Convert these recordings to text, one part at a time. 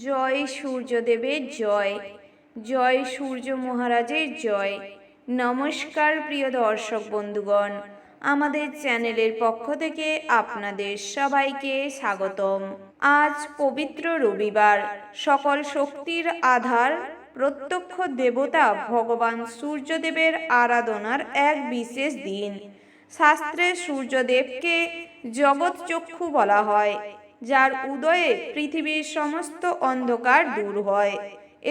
জয় সূর্যদেবের জয়, জয় সূর্য মহারাজের জয়। নমস্কার প্রিয় দর্শক বন্ধুগণ, আমাদের চ্যানেলের পক্ষ থেকে আপনাদের সবাইকে স্বাগতম। আজ পবিত্র রবিবার, সকল শক্তির আধার প্রত্যক্ষ দেবতা ভগবান সূর্যদেবের আরাধনার এক বিশেষ দিন। শাস্ত্রে সূর্যদেবকে জগৎচক্ষু বলা হয়, যার উদয়ে পৃথিবীর সমস্ত অন্ধকার দূর হয়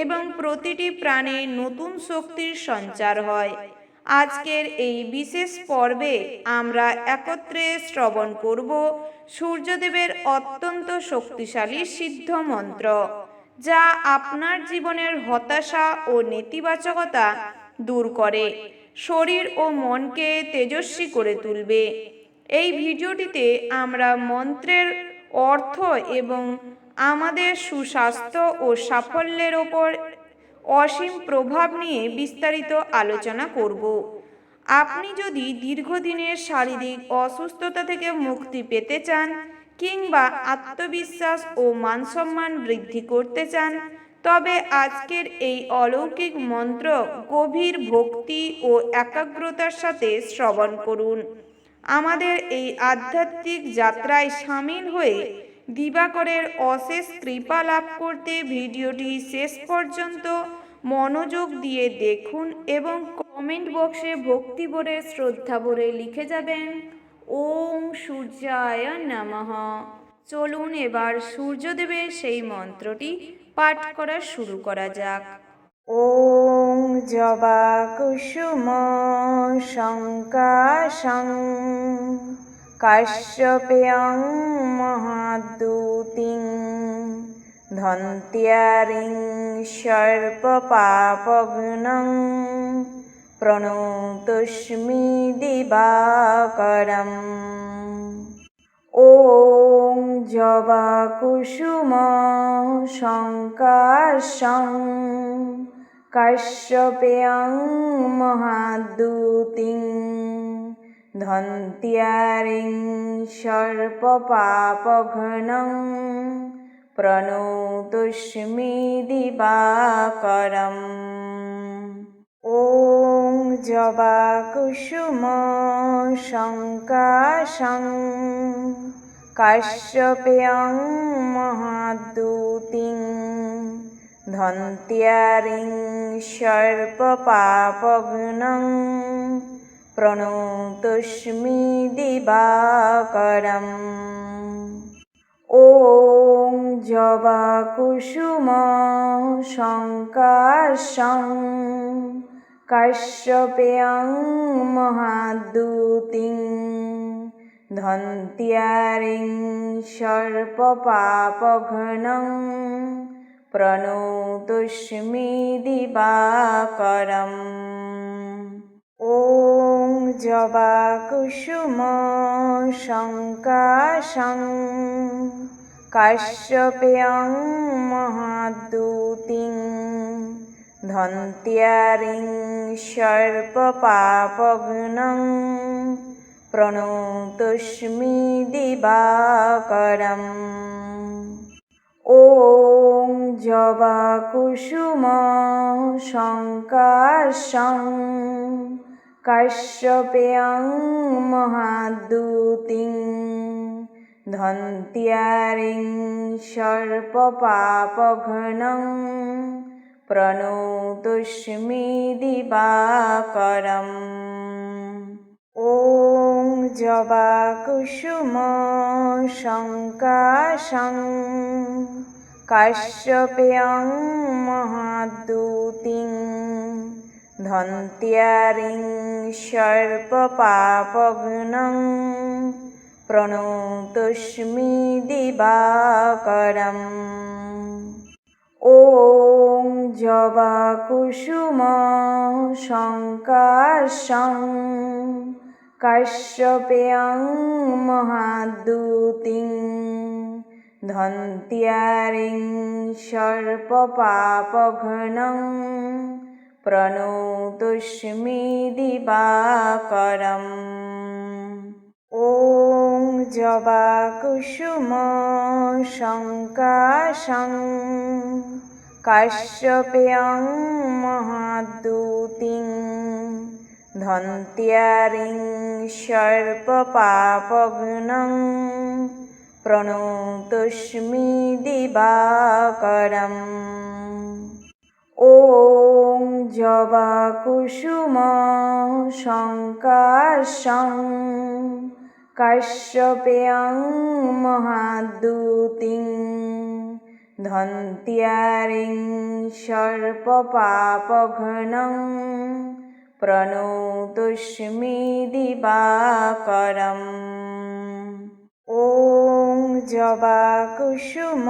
এবং প্রতিটি প্রাণে নতুন শক্তির সঞ্চার হয়। আজকের এই বিশেষ পর্বে আমরা একত্রে শ্রবণ করব সূর্যদেবের অত্যন্ত শক্তিশালী সিদ্ধ মন্ত্র, যা আপনার জীবনের হতাশা ও নেতিবাচকতা দূর করে, শরীর ও মনকে তেজস্বী করে তুলবে। এই ভিডিওটিতে আমরা মন্ত্রের অর্থ এবং আমাদের সুস্বাস্থ্য ও সাফল্যের ওপর অসীম প্রভাব নিয়ে বিস্তারিত আলোচনা করব। আপনি যদি দীর্ঘদিনের শারীরিক অসুস্থতা থেকে মুক্তি পেতে চান কিংবা আত্মবিশ্বাস ও মানসম্মান বৃদ্ধি করতে চান, তবে আজকের এই অলৌকিক মন্ত্র গভীর ভক্তি ও একাগ্রতার সাথে শ্রবণ করুন। আমাদের এই আধ্যাত্মিক যাত্রায় সামিল হয়ে দিবাকরের অশেষ কৃপা লাভ করতে ভিডিওটি শেষ পর্যন্ত মনোযোগ দিয়ে দেখুন এবং কমেন্ট বক্সে ভক্তি ভরে শ্রদ্ধা ভরে লিখে যাবেন ওম সূর্যায় নমঃ। চলুন এবার সূর্যদেবের সেই মন্ত্রটি পাঠ করা শুরু করা যাক। ওম জবা কুসুম শঙ্কাশং কাশ্যপেয়ং মহাদ্যুতিং ধন্ত্যারিং সর্পপাপঘ্নং প্রণতস্মি দিবাকরম। ওম জবা কুসুম শঙ্কাশং কাশ্যপেয়ং মহাদ্যুতিং ধন্ত্যারিং সর্পপাপঘ্নং প্রণতস্মি দিবাকরম। ওম জবা কুসুম শঙ্কাশং কাশ্যপেয়ং মহাদ্যুতিং ধন্ত্যারিং সর্পপাপঘ্নং প্রণতস্মি দিবাকরম। ওম জবা কুসুম শঙ্কাশং কাশ্যপেয়ং মহাদ্যুতিং ধন্ত্যারিং সর্পপাপঘ্নং প্রণতস্মি দিবাকরম। ওম জবা কুসুম শঙ্কাশং কাশ্যপেয়ং মহাদ্যুতিং ধন্ত্যারিং সর্পপাপঘ্নং প্রণতস্মি দিবাকরম। ওম জবা কুসুম শঙ্কাশং কাশ্যপেয়ং মহাদ্যুতিং ধন্ত্যারিং সর্পপাপঘ্নং প্রণতস্মি দিবাকরম। ওম জবা কুসুম শঙ্কাশং কাশ্যপেয়ং মহাদ্যুতিং ধন্ত্যারিং সর্পপাপঘ্নং প্রণতস্মি দিবাকরম। ওম জবা কুসুম শঙ্কাশং কাশ্যপেয়ং মহাদ্যুতিং ধন্ত্যারিং সর্পপাপঘ্নং প্রণতস্মি দিবাকরম। ॐ जवाकुसुम शङ्काशं काश्यपेयं महाद्युतिं धन्त्यारिं सर्पपापघ्नं प्रणतोऽस्मि दिवाकरम् ॐ जवाकुसुम शङ्काशं काश्यपेयं महाद्युतिं धन्त्यारिं सर्पपापघ्नं प्रणतोऽस्मि दिवाकरम् ॐ जवाकुसुम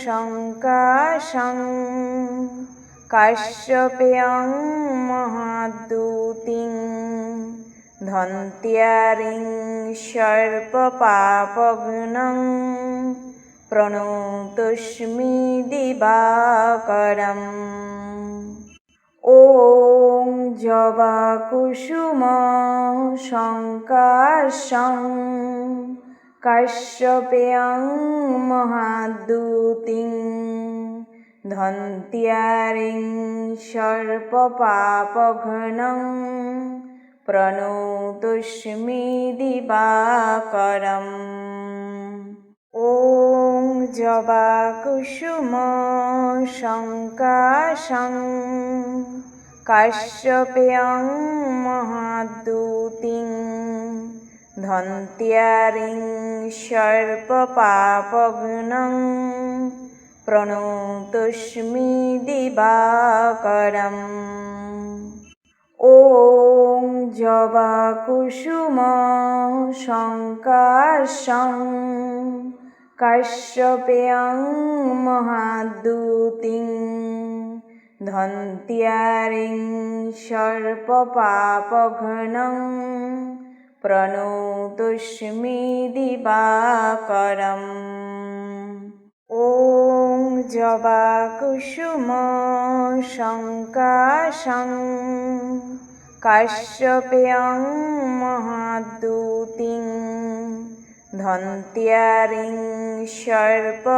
शङ्काशं काश्यपेयं महाद्युतिं धन्त्यारिं सर्पपापघ्नं प्रणतोऽस्मि दिवाकरम् ॐ जवाकुसुम शङ्काशं काश्यपेयं महाद्युतिं धन्त्यारिं सर्पपापघ्नं प्रणतोऽस्मि दिवाकरम् ॐ जवाकुसुम शङ्काशं काश्यपेयं महाद्युतिं धन्त्यारिं सर्पपापघ्नं प्रणतोऽस्मि दिवाकरम् ॐ जवाकुसुम शङ्काशं काश्यपेयं महाद्युतिं धन्त्यारिं सर्पपापघ्नं प्रणतोऽस्मि दिवाकरम् ॐ जवाकुसुम शङ्काशं काश्यपेयं महाद्युतिं धन्त्यारिं सर्पपापघ्नं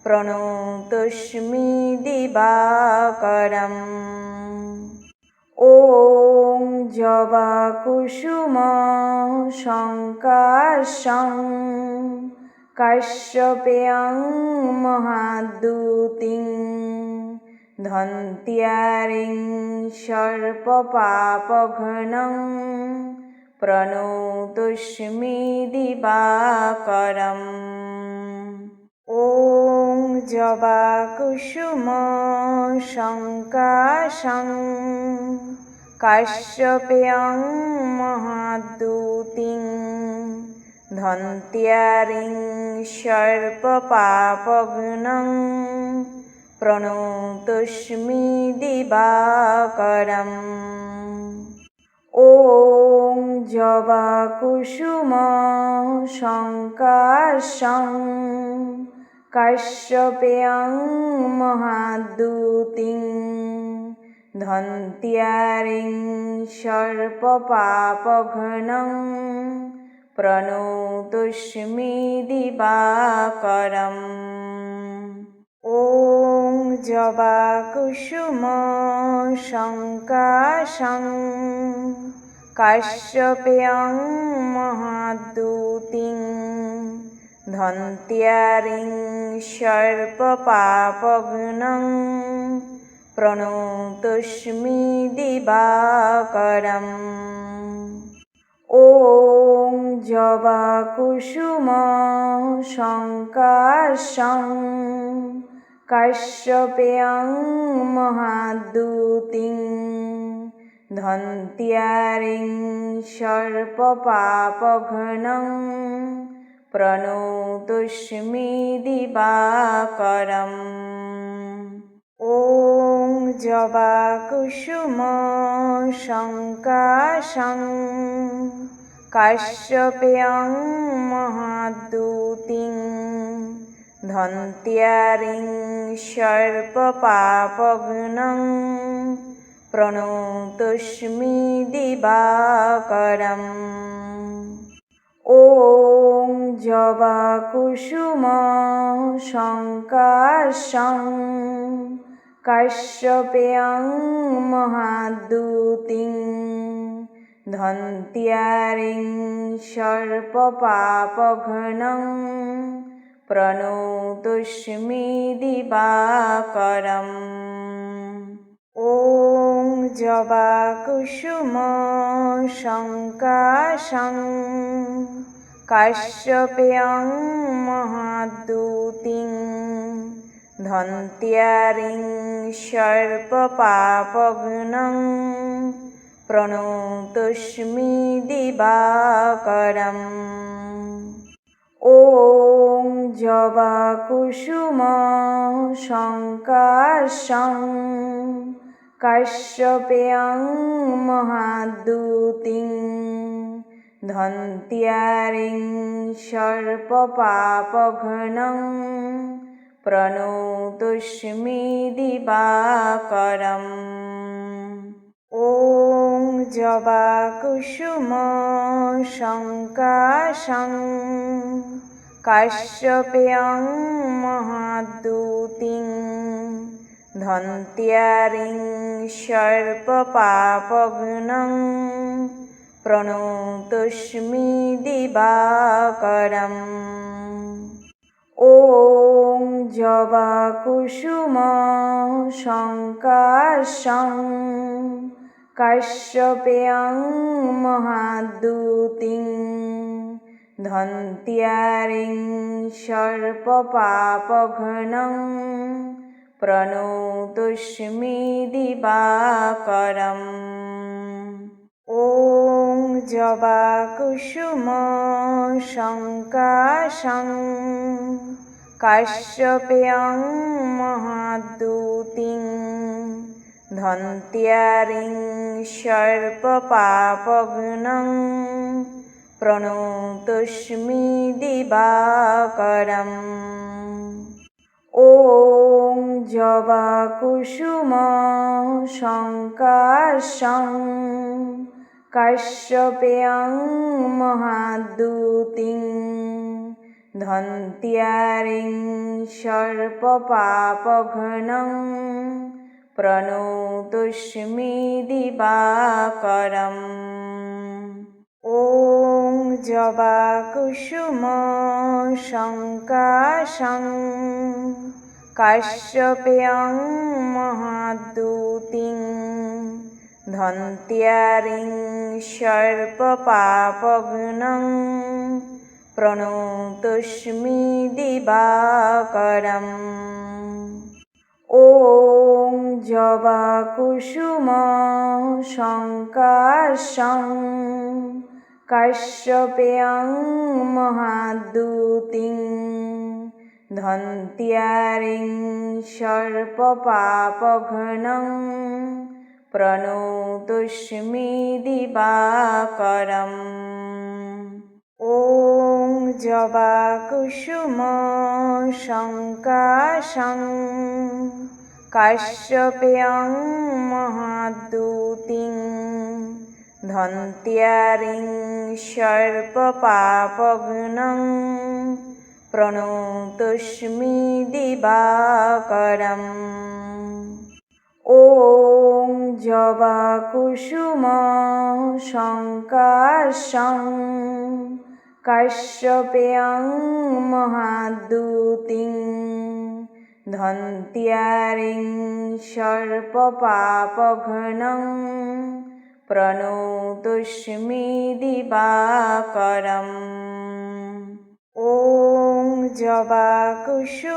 प्रणतोऽस्मि दिवाकरम् ॐ जवाकुसुम शङ्काशं काश्यपेयं महाद्युतिं धन्त्यारिं सर्पपापघ्नं प्रणतोऽस्मि दिवाकरम् ॐ जवाकुसुम शङ्काशं काश्यपेयं महाद्युतिं धन्त्यारिं सर्पपापघ्नं प्रणतोऽस्मि दिवाकरम् ॐ जवाकुसुम शङ्काशं काश्यपेयं महाद्युतिं धन्त्यारिं सर्पपापघ्नं प्रणतोऽस्मि दिवाकरम् ॐ जवाकुसुम शङ्काशं काश्यपेयं महाद्युतिं धन्त्यारिं सर्पपापघ्नं प्रणतोऽस्मि दिवाकरम् ॐ जवाकुसुम शङ्काशं काश्यपेयं महाद्युतिं धन्त्यारिं सर्पपापघ्नं प्रणतोऽस्मि दिवाकरम् ॐ जवाकुसुम शङ्काशं काश्यपेयं महाद्युतिं धन्त्यारिं सर्पपापघ्नं प्रणतोऽस्मि दिवाकरम् ॐ जवाकुसुमशङ्काशं काश्यपेयं महाद्युतिं धन्त्यारिं सर्पपापघ्नं प्रणतोऽस्मि दिवाकरम् ॐ जवाकुसुमशङ्काशं काश्यपेयं महाद्युतिं धन्त्यारिं सर्पपापघ्नं प्रणतोऽस्मि दिवाकरम् ॐ जवाकुसुमशङ्काशं काश्यपेयं महाद्युतिं धन्त्यारिं सर्पपापघ्नं प्रणतोऽस्मि दिवाकरम् ॐ जवाकुसुमशङ्काशं काश्यपेयं महाद्युतिं धन्त्यारिं सर्पपापघ्नं प्रणतोऽस्मि दिवाकरम् ॐ जवाकुसुमशङ्काशं काश्यपेयं महाद्युतिं धन्त्यारिं सर्पपापघ्नं प्रणतोऽस्मि दिवाकरम् ॐ जवाकुसुमशङ्काशं काश्यपेयं महाद्युतिं धन्त्यारिं सर्पपापघ्नं प्रणतोऽस्मि दिवाकरम् ॐ जवाकुसुमशङ्काशं काश्यपेयं महाद्युतिं धन्त्यारिं सर्पपापघ्नं प्रणतोऽस्मि दिवाकरम् ॐ जवाकुसुमशङ्काशं काश्यपेयं महाद्युतिं धन्त्यारिं सर्पपापघ्नं प्रणतोऽस्मि दिवाकरम् ॐ जवाकुसुमशङ्काशं काश्यपेयं महाद्युतिं धन्त्यारिं सर्पपापघ्नं प्रणतोऽस्मि दिवाकरम् ॐ जवाकुसुमशङ्काशं काश्यपेयं महाद्युतिं धन्त्यारिं सर्पपापघ्नं प्रणतोऽस्मि दिवाकरम् ॐ जवाकुसुमशङ्काशं काश्यपेयं महाद्युतिं धन्त्यारिं सर्पपापघ्नं प्रणतोऽस्मि दिवाकरम् ॐ जवाकुसुमशङ्काशं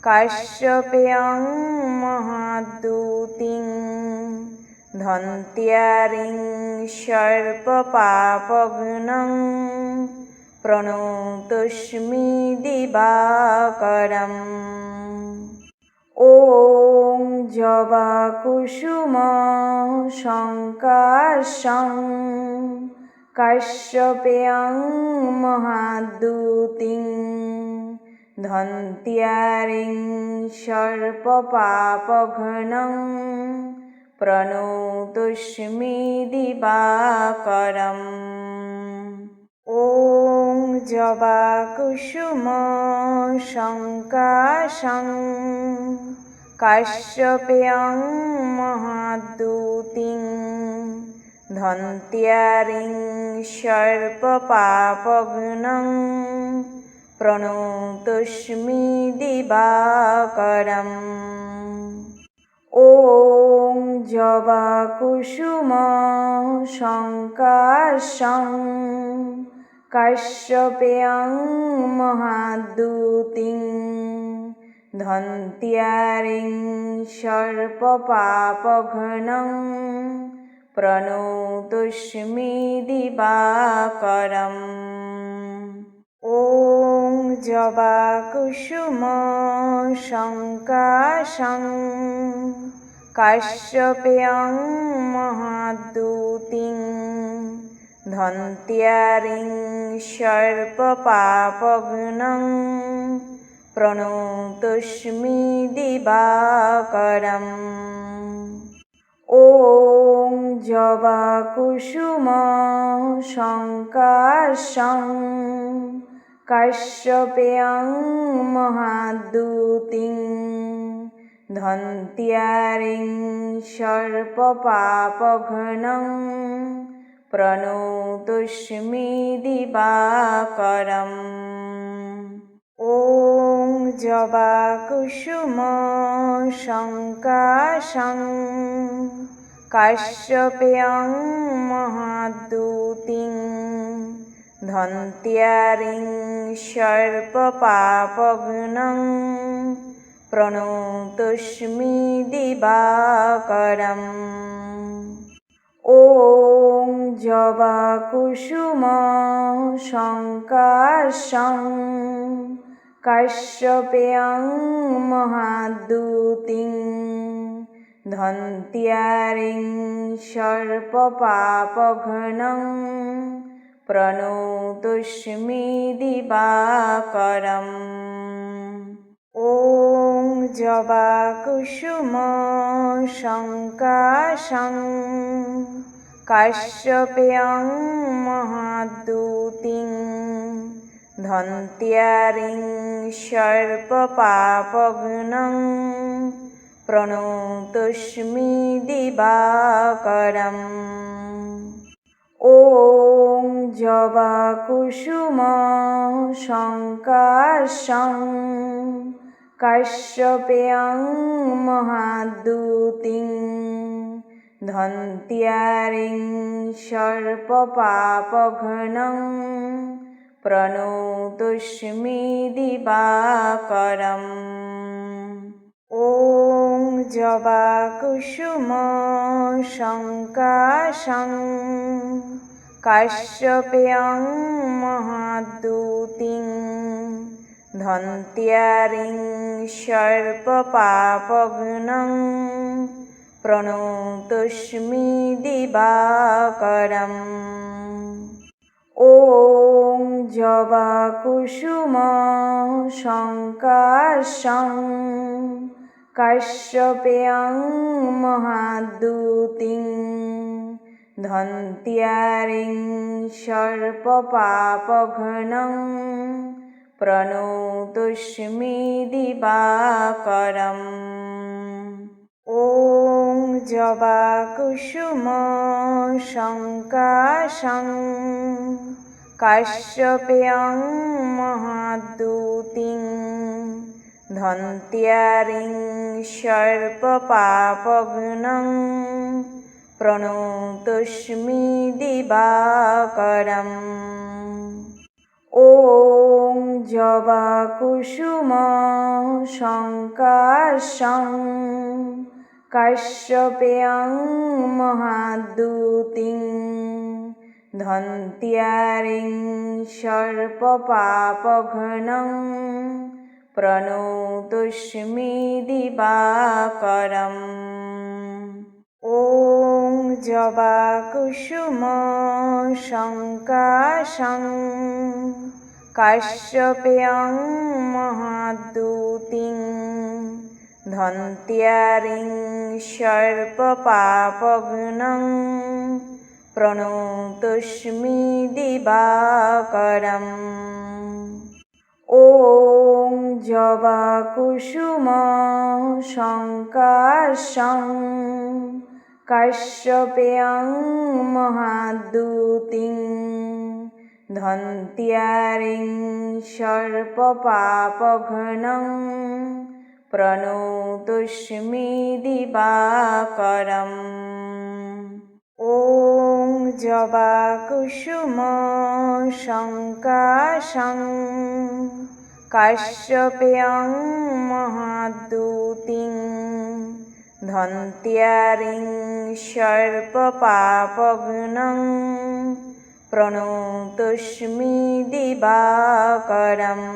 काश्यपेयं महाद्युतिं धन्त्यारिं सर्पपापघ्नं प्रणतोऽस्मि दिवाकरम् ॐ जवाकुसुमशङ्काशं काश्यपेयं महाद्युतिं धन्त्यारिं सर्पपापघ्नं प्रणतोऽस्मि दिवाकरम्। ॐ जवाकुसुमसङ्काशं काश्यपेयं महाद्युतिं धन्त्यारिं सर्पपापघ्नं प्रणतोऽस्मि दिवाकरम्। ॐ जवाकुसुमसङ्काशं काश्यपेयं महाद्युतिं धन्त्यारिं सर्पपापघ्नं प्रणतोऽस्मि दिवाकरम्। ॐ जवाकुसुमसङ्काशं काश्यपेयं महाद्युतिं धन्त्यारिं सर्पपापघ्नं प्रणतोऽस्मि दिवाकरम्। ॐ जवाकुसुमसङ्काशं काश्यपेयं महाद्युतिं धन्त्यारिं सर्पपापघ्नं प्रणतोऽस्मि दिवाकरम्। ॐ जवाकुसुमसङ्काशं काश्यपेयं महाद्युतिं धन्त्यारिं सर्पपापघ्नं प्रणतोऽस्मि दिवाकरम्। ॐ जवाकुसुमसङ्काशं काश्यपेयं महाद्युतिं धन्त्यारिं सर्पपापघ्नं प्रणतोऽस्मि दिवाकरम्। ॐ जवाकुसुमसङ्काशं काश्यपेयं महाद्युतिं धन्त्यारिं सर्पपापघ्नं प्रणतोऽस्मि दिवाकरम्। ॐ जवाकुसुमसङ्काशं काश्यपेयं महाद्युतिं धन्त्यारिं सर्पपापघ्नं प्रणतोऽस्मि दिवाकरम्। ॐ जवाकुसुमसङ्काशं काश्यपेयं महाद्युतिं धन्त्यारिं सर्पपापघ्नं प्रणतोऽस्मि दिवाकरम्। ॐ जवाकुसुमसङ्काशं काश्यपेयं महाद्युतिं धन्त्यारिं सर्पपापघ्नं प्रणतोऽस्मि दिवाकरम्। ॐ जवाकुसुमसङ्काशं काश्यपेयं महाद्युतिं धन्त्यारिं सर्पपापघ्नं प्रणतोऽस्मि दिवाकरम्। ॐ जवाकुसुमसङ्काशं काश्यपेयं महाद्युतिं धन्त्यारिं सर्पपापघ्नं प्रणतोऽस्मि दिवाकरम्। ॐ जवाकुसुमसङ्काशं কাশ্যপেয়ং মহাদ্যুতিং ধন্ত্যারিং সর্পপাপঘ্নং প্রণতস্মি দিবাকরম। ॐ जवाकुसुम शङ्काशं काश्यपेयं महाद्युतिं धन्त्यारिं सर्पपापघ्नं प्रणतोऽस्मि दिवाकरम्। ॐ जवाकुसुम शङ्काशं काश्यपेयं महाद्युतिं धन्त्यारिं सर्पपापघ्नं प्रणतोऽस्मि दिवाकरम्।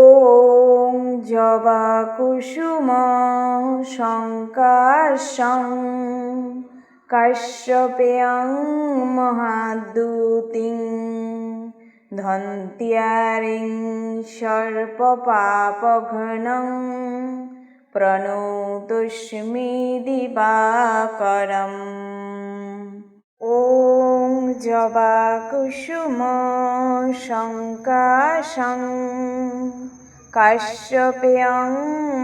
ॐ जवाकुसुम शङ्काशं काश्यपेयं महाद्युतिं धन्त्यारिं सर्पपापघ्नं प्रणतोऽस्मि दिवाकरम्। ॐ जवाकुसुम शङ्काशं काश्यपेयं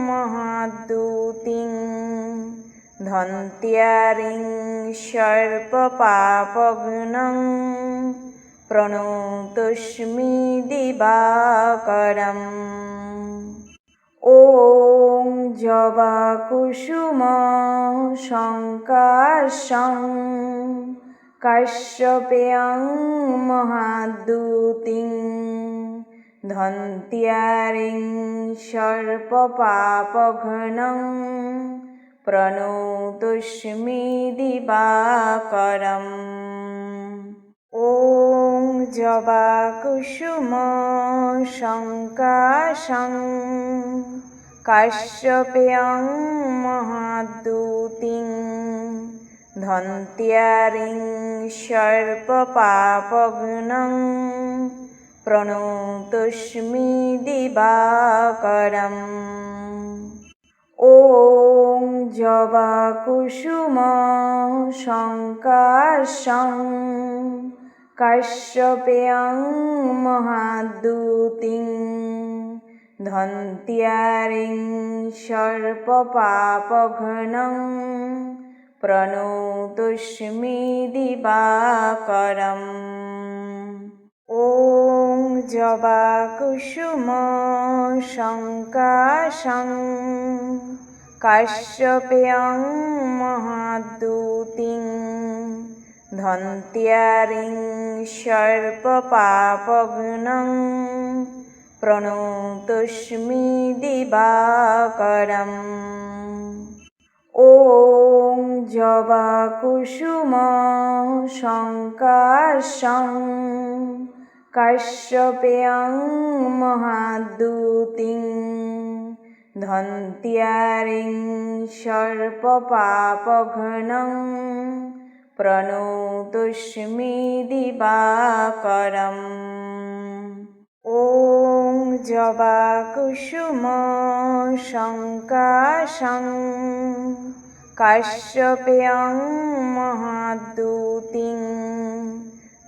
महाद्युतिं धन्त्यारिं सर्पपापघ्नं प्रणतोऽस्मि दिवाकरम्। ॐ जवाकुसुम शङ्काशं काश्यपेयं महाद्युतिं धन्त्यारिं सर्पपापघ्नं प्रणतोऽस्मि दिवाकरम्। ॐ जवाकुसुम शङ्काशं काश्यपेयं महाद्युतिं धन्त्यारिं सर्पपापघ्नं प्रणतोऽस्मि दिवाकरम्। ॐ जवाकुसुम शङ्काशं काश्यपेयं महाद्युतिं धन्त्यारिं सर्पपापघ्नं प्रणतोऽस्मि दिवाकरम्। ॐ जवाकुसुम शङ्काशं काश्यपेयं महाद्युतिं धन्त्यारिं सर्पपापघ्नं प्रणतोऽस्मि दिवाकरम्। ॐ जवाकुसुम शङ्काशं काश्यपेयं महाद्युतिं धन्त्यारिं सर्पपापघ्नं प्रणतोऽस्मि दिवाकरम्। ॐ जवाकुसुम शङ्काशं काश्यपेयं महाद्युतिं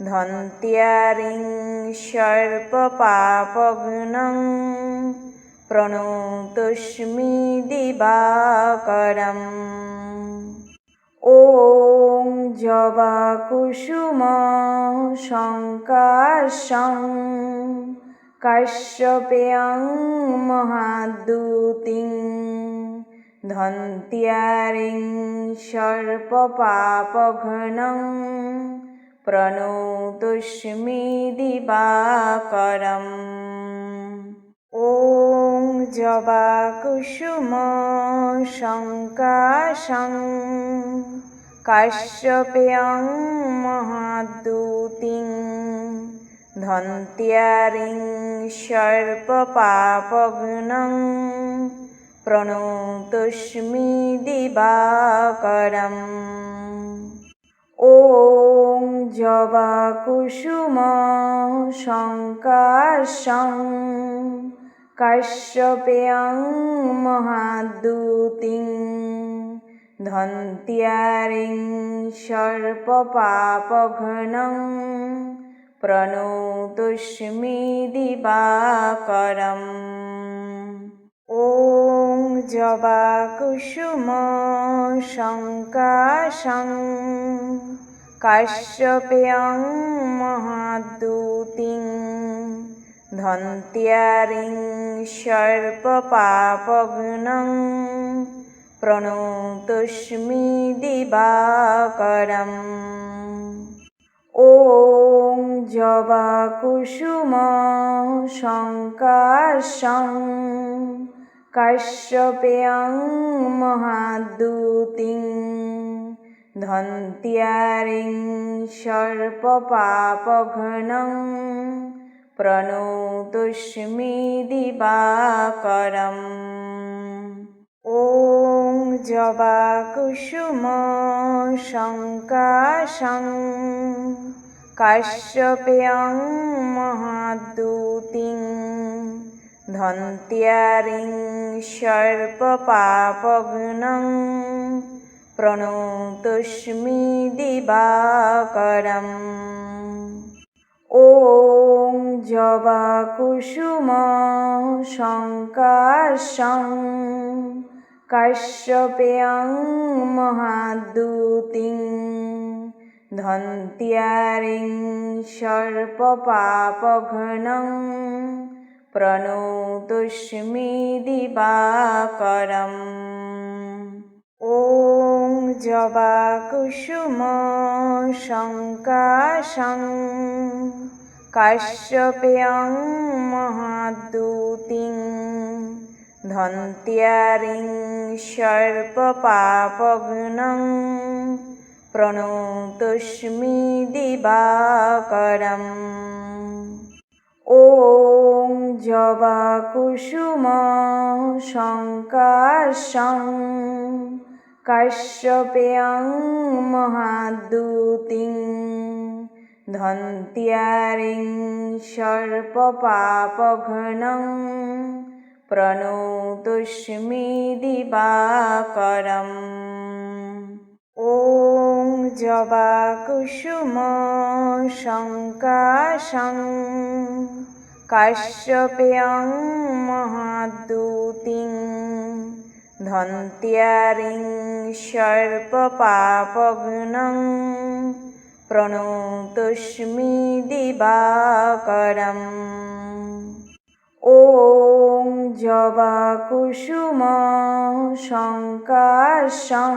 धन्त्यारिं सर्पपापघ्नं प्रणतोऽस्मि दिवाकरम्। ॐ जवाकुसुम शङ्काशं काश्यपेयं महाद्युतिं धन्त्यारिं सर्पपापघ्नं प्रणतोऽस्मि दिवाकरम्। ॐ जवाकुसुम शङ्काशं काश्यपेयं महाद्युतिं धन्त्यारिं सर्पपापघ्नं प्रणतोऽस्मि दिवाकरम्। ॐ जवाकुसुम শঙ্কাশং কাশ্যপেয়ং মহাদ্যুতিং ধন্ত্যারিং সর্পপাপঘ্নং প্রণতোস্মি দিবাকরম। ॐ জবাকুসুম শঙ্কাশং কাশ্যপেয়ং মহাদ্যুতিং ধন্ত্যারিং সর্পপাপঘ্নং প্রণতোস্মি দিবাকরম। ॐ জবাকুসুম শঙ্কাশং কাশ্যপেয়ং মহাদ্যুতিং ধন্ত্যারিং সর্পপাপঘ্নং প্রণতোস্মি দিবাকরম। ॐ জবাকুসুম শঙ্কাশং কাশ্যপেয়ং মহাদ্যুতিং ধন্ত্যারিং সর্পপাপঘ্নং প্রণতোস্মি দিবাকরম। ॐ জবাকুসুম শঙ্কাশং কাশ্যপেয়ং মহাদ্যুতিং ধন্ত্যারিং সর্পপাপঘ্নং প্রণতোস্মি দিবাকরম। ॐ জবাকুসুম শঙ্কাশং কাশ্যপেয়ং মহাদ্যুতিং ধন্ত্যারিং সর্পপাপঘ্নং প্রণতোস্মি দিবাকরম। ॐ জবাকুসুম শঙ্কাশং কাশ্যপেয়ং মহাদ্যুতিং ধন্ত্যারিং সর্পপাপঘ্নং প্রণতোস্মি দিবাকরম। ॐ জবাকুসুম শঙ্কাশং কাশ্যপেয়ং মহাদ্যুতিং ধন্ত্যারিং সর্পপাপঘ্নং প্রণতোস্মি দিবাকরম। ॐ জবাকুসুম শঙ্কাশং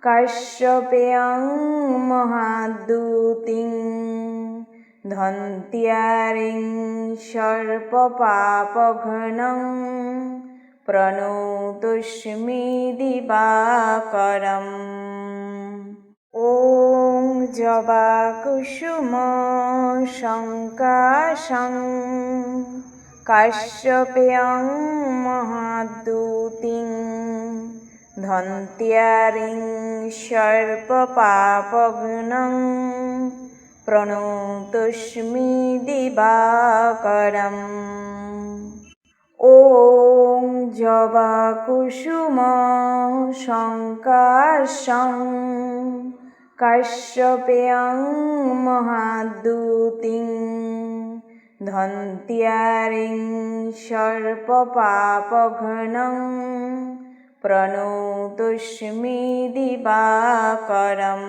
কাশ্যপেয়ং মহাদ্যুতিং ধন্ত্যারিং সর্পপাপঘ্নং প্রণতোস্মি দিবাকরম। ॐ জবাকুসুম শঙ্কাশং কাশ্যপেয়ং মহাদ্যুতিং ধন্ত্যারিং সর্পপাপঘ্নং প্রণতোস্মি দিবাকরম। ॐ জবাকুসুম শঙ্কাশং কাশ্যপেয়ং মহাদ্যুতিং ধন্ত্যারিং সর্পপাপঘ্নং প্রণতোস্মি দিবাকরম।